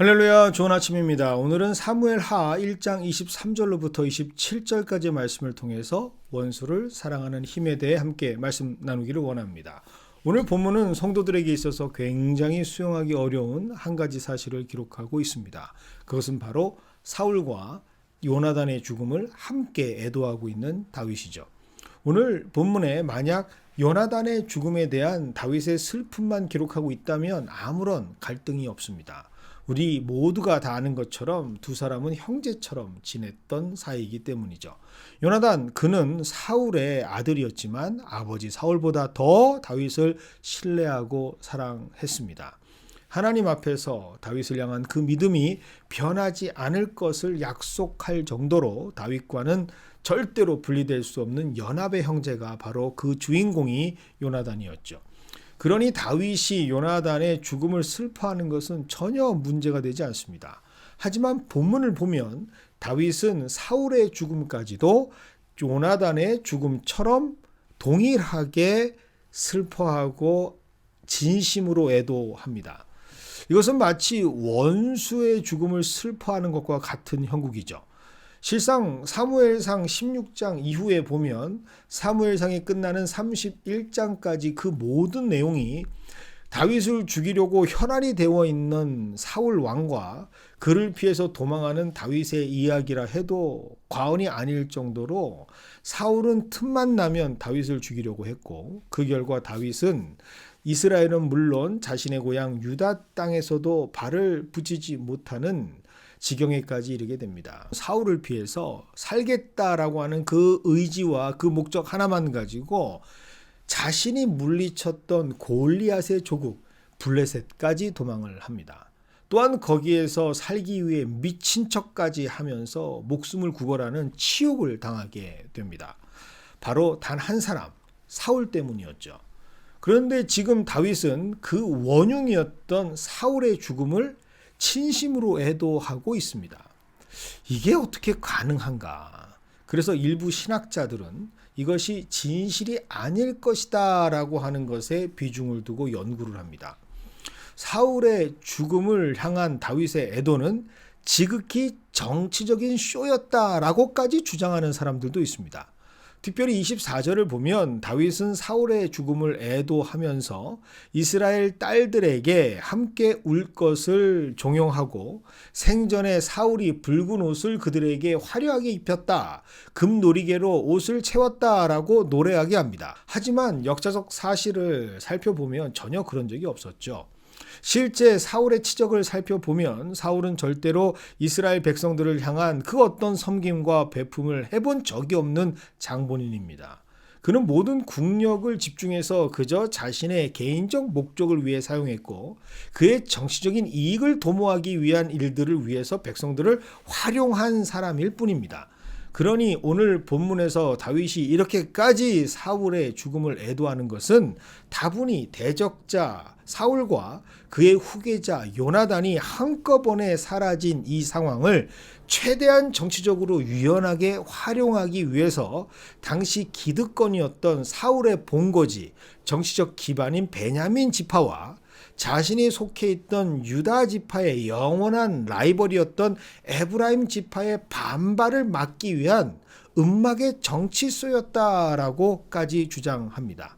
할렐루야, 좋은 아침입니다. 오늘은 사무엘하 1장 23절로부터 27절까지의 말씀을 통해서 원수를 사랑하는 힘에 대해 함께 말씀 나누기를 원합니다. 오늘 본문은 성도들에게 있어서 굉장히 수용하기 어려운 한 가지 사실을 기록하고 있습니다. 그것은 바로 사울과 요나단의 죽음을 함께 애도하고 있는 다윗이죠. 오늘 본문에 만약 요나단의 죽음에 대한 다윗의 슬픔만 기록하고 있다면 아무런 갈등이 없습니다. 우리 모두가 다 아는 것처럼 두 사람은 형제처럼 지냈던 사이이기 때문이죠. 요나단, 그는 사울의 아들이었지만 아버지 사울보다 더 다윗을 신뢰하고 사랑했습니다. 하나님 앞에서 다윗을 향한 그 믿음이 변하지 않을 것을 약속할 정도로 다윗과는 절대로 분리될 수 없는 연합의 형제가 바로 그 주인공이 요나단이었죠. 그러니 다윗이 요나단의 죽음을 슬퍼하는 것은 전혀 문제가 되지 않습니다. 하지만 본문을 보면 다윗은 사울의 죽음까지도 요나단의 죽음처럼 동일하게 슬퍼하고 진심으로 애도합니다. 이것은 마치 원수의 죽음을 슬퍼하는 것과 같은 형국이죠. 실상 사무엘상 16장 이후에 보면 사무엘상이 끝나는 31장까지 그 모든 내용이 다윗을 죽이려고 혈안이 되어 있는 사울 왕과 그를 피해서 도망하는 다윗의 이야기라 해도 과언이 아닐 정도로 사울은 틈만 나면 다윗을 죽이려고 했고, 그 결과 다윗은 이스라엘은 물론 자신의 고향 유다 땅에서도 발을 붙이지 못하는 지경에까지 이르게 됩니다. 사울을 피해서 살겠다라고 하는 그 의지와 그 목적 하나만 가지고 자신이 물리쳤던 골리앗의 조국 블레셋까지 도망을 합니다. 또한 거기에서 살기 위해 미친 척까지 하면서 목숨을 구걸하는 치욕을 당하게 됩니다. 바로 단 한 사람, 사울 때문이었죠. 그런데 지금 다윗은 그 원흉이었던 사울의 죽음을 진심으로 애도하고 있습니다. 이게 어떻게 가능한가? 그래서 일부 신학자들은 이것이 진실이 아닐 것이다 라고 하는 것에 비중을 두고 연구를 합니다. 사울의 죽음을 향한 다윗의 애도는 지극히 정치적인 쇼였다라고까지 주장하는 사람들도 있습니다. 특별히 24절을 보면 다윗은 사울의 죽음을 애도하면서 이스라엘 딸들에게 함께 울 것을 종용하고 생전에 사울이 붉은 옷을 그들에게 화려하게 입혔다, 금노리개로 옷을 채웠다라고 노래하게 합니다. 하지만 역사적 사실을 살펴보면 전혀 그런 적이 없었죠. 실제 사울의 치적을 살펴보면 사울은 절대로 이스라엘 백성들을 향한 그 어떤 섬김과 베품을 해본 적이 없는 장본인입니다. 그는 모든 국력을 집중해서 그저 자신의 개인적 목적을 위해 사용했고, 그의 정치적인 이익을 도모하기 위한 일들을 위해서 백성들을 활용한 사람일 뿐입니다. 그러니 오늘 본문에서 다윗이 이렇게까지 사울의 죽음을 애도하는 것은 다분히 대적자 사울과 그의 후계자 요나단이 한꺼번에 사라진 이 상황을 최대한 정치적으로 유연하게 활용하기 위해서 당시 기득권이었던 사울의 본거지, 정치적 기반인 베냐민 지파와 자신이 속해 있던 유다 지파의 영원한 라이벌이었던 에브라임 지파의 반발을 막기 위한 음막의 정치쇼였다라고까지 주장합니다.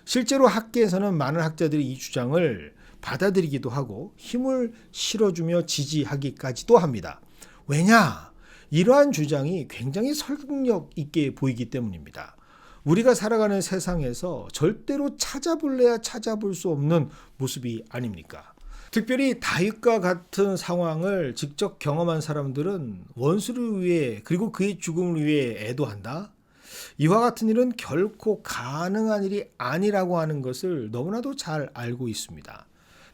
실제로 학계에서는 많은 학자들이 이 주장을 받아들이기도 하고 힘을 실어주며 지지하기까지도 합니다. 왜냐? 이러한 주장이 굉장히 설득력 있게 보이기 때문입니다. 우리가 살아가는 세상에서 절대로 찾아볼래야 찾아볼 수 없는 모습이 아닙니까? 특별히 다윗과 같은 상황을 직접 경험한 사람들은 원수를 위해 그리고 그의 죽음을 위해 애도한다? 이와 같은 일은 결코 가능한 일이 아니라고 하는 것을 너무나도 잘 알고 있습니다.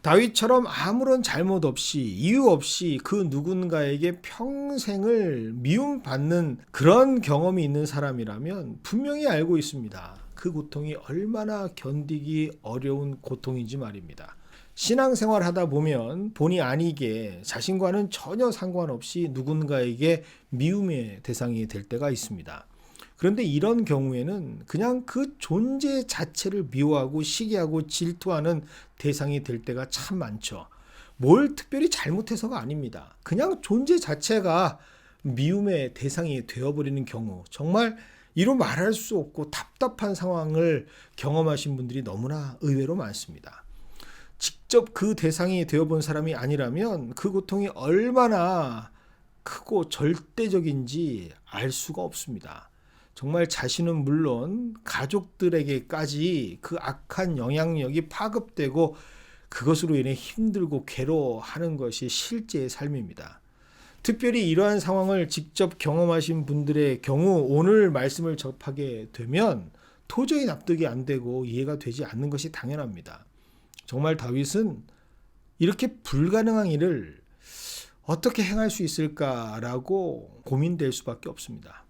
다윗처럼 아무런 잘못 없이 이유 없이 그 누군가에게 평생을 미움받는 그런 경험이 있는 사람이라면 분명히 알고 있습니다. 그 고통이 얼마나 견디기 어려운 고통인지 말입니다. 신앙생활 하다 보면 본의 아니게 자신과는 전혀 상관없이 누군가에게 미움의 대상이 될 때가 있습니다. 그런데 이런 경우에는 그냥 그 존재 자체를 미워하고 시기하고 질투하는 대상이 될 때가 참 많죠. 뭘 특별히 잘못해서가 아닙니다. 그냥 존재 자체가 미움의 대상이 되어버리는 경우, 정말 이루 말할 수 없고 답답한 상황을 경험하신 분들이 너무나 의외로 많습니다. 직접 그 대상이 되어본 사람이 아니라면 그 고통이 얼마나 크고 절대적인지 알 수가 없습니다. 정말 자신은 물론 가족들에게까지 그 악한 영향력이 파급되고 그것으로 인해 힘들고 괴로워하는 것이 실제의 삶입니다. 특별히 이러한 상황을 직접 경험하신 분들의 경우 오늘 말씀을 접하게 되면 도저히 납득이 안 되고 이해가 되지 않는 것이 당연합니다. 정말 다윗은 이렇게 불가능한 일을 어떻게 행할 수 있을까라고 고민될 수밖에 없습니다.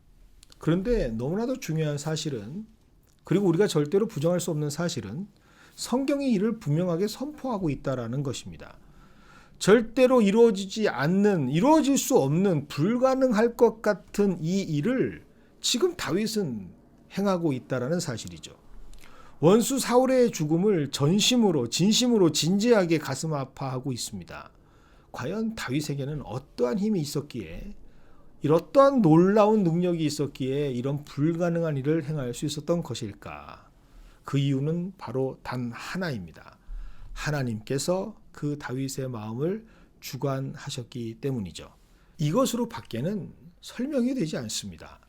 그런데 너무나도 중요한 사실은, 그리고 우리가 절대로 부정할 수 없는 사실은 성경이 이를 분명하게 선포하고 있다라는 것입니다. 절대로 이루어질 수 없는 불가능할 것 같은 이 일을 지금 다윗은 행하고 있다라는 사실이죠. 원수 사울의 죽음을 진심으로 진지하게 가슴 아파하고 있습니다. 과연 다윗에게는 어떠한 힘이 있었기에, 이러한 놀라운 능력이 있었기에 이런 불가능한 일을 행할 수 있었던 것일까? 그 이유는 바로 단 하나입니다. 하나님께서 그 다윗의 마음을 주관하셨기 때문이죠. 이것으로 밖에는 설명이 되지 않습니다.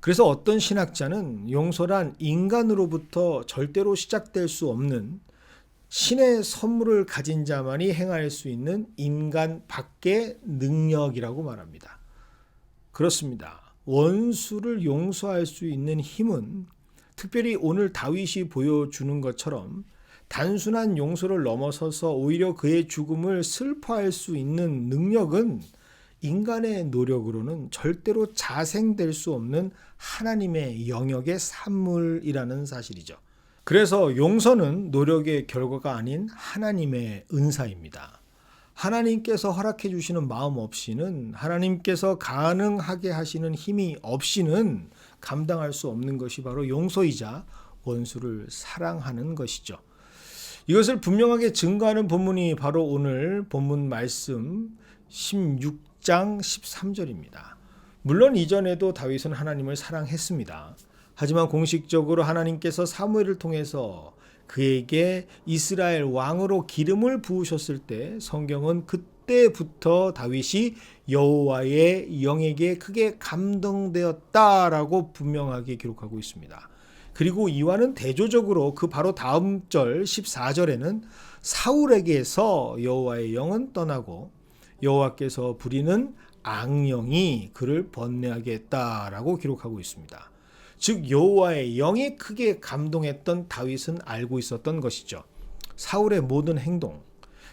그래서 어떤 신학자는 용서란 인간으로부터 절대로 시작될 수 없는 신의 선물을 가진 자만이 행할 수 있는 인간 밖의 능력이라고 말합니다. 그렇습니다. 원수를 용서할 수 있는 힘은 특별히 오늘 다윗이 보여주는 것처럼 단순한 용서를 넘어서서 오히려 그의 죽음을 슬퍼할 수 있는 능력은 인간의 노력으로는 절대로 자생될 수 없는 하나님의 영역의 산물이라는 사실이죠. 그래서 용서는 노력의 결과가 아닌 하나님의 은사입니다. 하나님께서 허락해 주시는 마음 없이는, 하나님께서 가능하게 하시는 힘이 없이는 감당할 수 없는 것이 바로 용서이자 원수를 사랑하는 것이죠. 이것을 분명하게 증거하는 본문이 바로 오늘 본문 말씀 16장 13절입니다. 물론 이전에도 다윗은 하나님을 사랑했습니다. 하지만 공식적으로 하나님께서 사무엘을 통해서 그에게 이스라엘 왕으로 기름을 부으셨을 때 성경은 그때부터 다윗이 여호와의 영에게 크게 감동되었다라고 분명하게 기록하고 있습니다. 그리고 이와는 대조적으로 그 바로 다음 절 14절에는 사울에게서 여호와의 영은 떠나고 여호와께서 부리는 악령이 그를 번뇌하게 했다라고 기록하고 있습니다. 즉 여호와의 영이 크게 감동했던 다윗은 알고 있었던 것이죠. 사울의 모든 행동,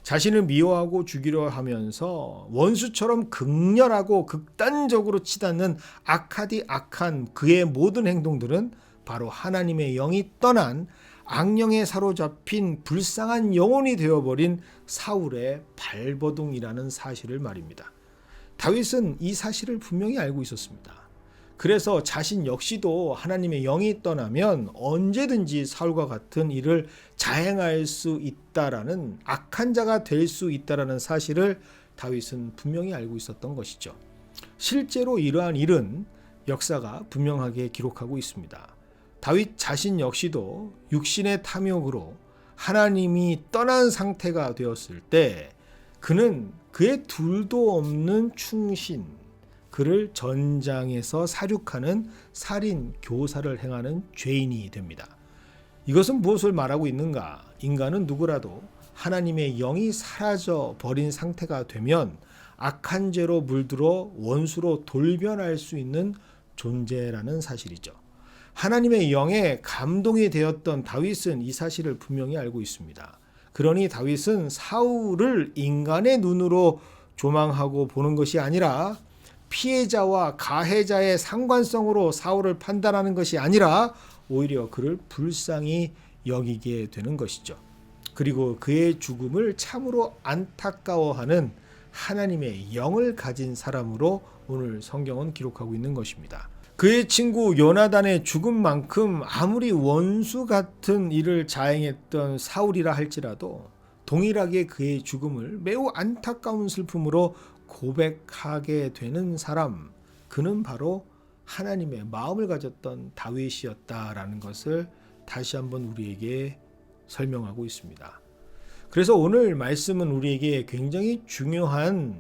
자신을 미워하고 죽이려 하면서 원수처럼 극렬하고 극단적으로 치닫는 악한 그의 모든 행동들은 바로 하나님의 영이 떠난 악령에 사로잡힌 불쌍한 영혼이 되어버린 사울의 발버둥이라는 사실을 말입니다. 다윗은 이 사실을 분명히 알고 있었습니다. 그래서 자신 역시도 하나님의 영이 떠나면 언제든지 사울과 같은 일을 자행할 수 있다라는, 악한 자가 될 수 있다라는 사실을 다윗은 분명히 알고 있었던 것이죠. 실제로 이러한 일은 역사가 분명하게 기록하고 있습니다. 다윗 자신 역시도 육신의 탐욕으로 하나님이 떠난 상태가 되었을 때 그는 그의 둘도 없는 충신, 그를 전장에서 사륙하는 살인 교사를 행하는 죄인이 됩니다. 이것은 무엇을 말하고 있는가? 인간은 누구라도 하나님의 영이 사라져 버린 상태가 되면 악한 죄로 물들어 원수로 돌변할 수 있는 존재라는 사실이죠. 하나님의 영에 감동이 되었던 다윗은 이 사실을 분명히 알고 있습니다. 그러니 다윗은 사울을 인간의 눈으로 조망하고 보는 것이 아니라, 피해자와 가해자의 상관성으로 사울을 판단하는 것이 아니라 오히려 그를 불쌍히 여기게 되는 것이죠. 그리고 그의 죽음을 참으로 안타까워하는 하나님의 영을 가진 사람으로 오늘 성경은 기록하고 있는 것입니다. 그의 친구 요나단의 죽음만큼 아무리 원수 같은 일을 자행했던 사울이라 할지라도 동일하게 그의 죽음을 매우 안타까운 슬픔으로 고백하게 되는 사람, 그는 바로 하나님의 마음을 가졌던 다윗이었다라는 것을 다시 한번 우리에게 설명하고 있습니다. 그래서 오늘 말씀은 우리에게 굉장히 중요한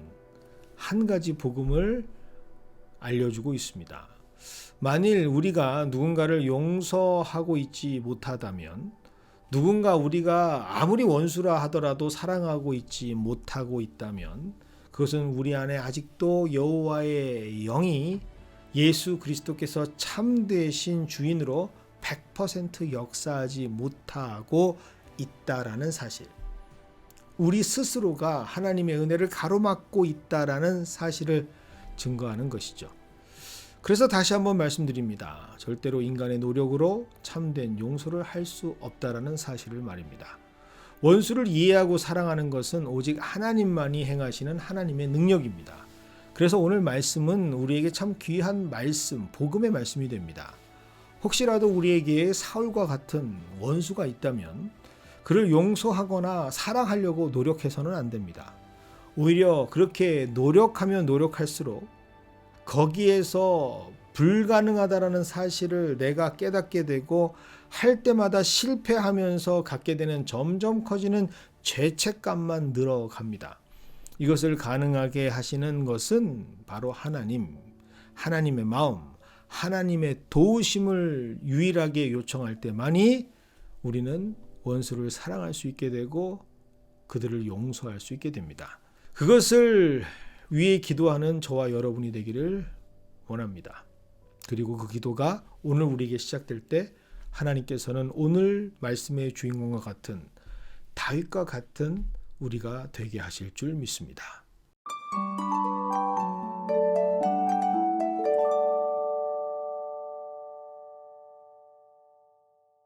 한 가지 복음을 알려주고 있습니다. 만일 우리가 누군가를 용서하고 있지 못하다면, 누군가 우리가 아무리 원수라 하더라도 사랑하고 있지 못하고 있다면, 그것은 우리 안에 아직도 여호와의 영이 예수 그리스도께서 참되신 주인으로 100% 역사하지 못하고 있다라는 사실, 우리 스스로가 하나님의 은혜를 가로막고 있다라는 사실을 증거하는 것이죠. 그래서 다시 한번 말씀드립니다. 절대로 인간의 노력으로 참된 용서를 할 수 없다라는 사실을 말입니다. 원수를 이해하고 사랑하는 것은 오직 하나님만이 행하시는 하나님의 능력입니다. 그래서 오늘 말씀은 우리에게 참 귀한 말씀, 복음의 말씀이 됩니다. 혹시라도 우리에게 사울과 같은 원수가 있다면 그를 용서하거나 사랑하려고 노력해서는 안 됩니다. 오히려 그렇게 노력하면 노력할수록 거기에서 불가능하다라는 사실을 내가 깨닫게 되고, 할 때마다 실패하면서 갖게 되는 점점 커지는 죄책감만 늘어갑니다. 이것을 가능하게 하시는 것은 바로 하나님, 하나님의 마음, 하나님의 도우심을 유일하게 요청할 때만이 우리는 원수를 사랑할 수 있게 되고 그들을 용서할 수 있게 됩니다. 그것을 위해 기도하는 저와 여러분이 되기를 원합니다. 그리고 그 기도가 오늘 우리에게 시작될 때 하나님께서는 오늘 말씀의 주인공과 같은 다윗과 같은 우리가 되게 하실 줄 믿습니다.